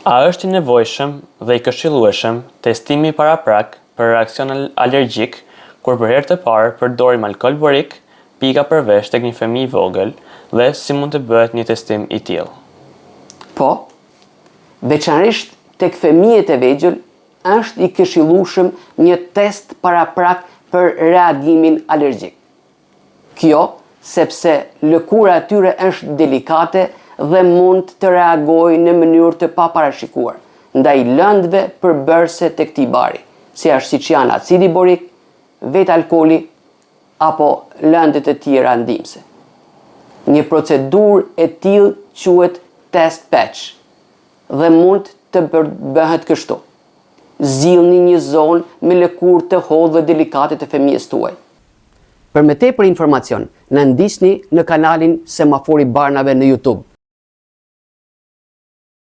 A është i nevojshëm dhe i këshillueshëm testimi paraprak për reakcion alergjik kur për herë të parë përdorim alkool borik, pika përveç tek një fëmijë i vogël dhe si mund të bëhet një testim i tillë? Po, veçanërisht tek fëmijët e vegjël është i këshillueshëm një test paraprak për reagimin alergjik. Kjo sepse lëkura e tyre është delikate dhe mund të reagojë në mënyrë të paparashikuar ndaj lëndëve përbërëse të këtij bari, siç janë acidi borik, vetë alkooli apo lëndët e tjera ndihmëse. Një procedurë e tillë quhet test patch dhe mund të bëhet kështu. Zgjidhni një zonë me lëkurë të hollë dhe delikate të fëmijës tuaj. Për më tepër informacion, na ndihni në kanalin Semafori Barnave në YouTube.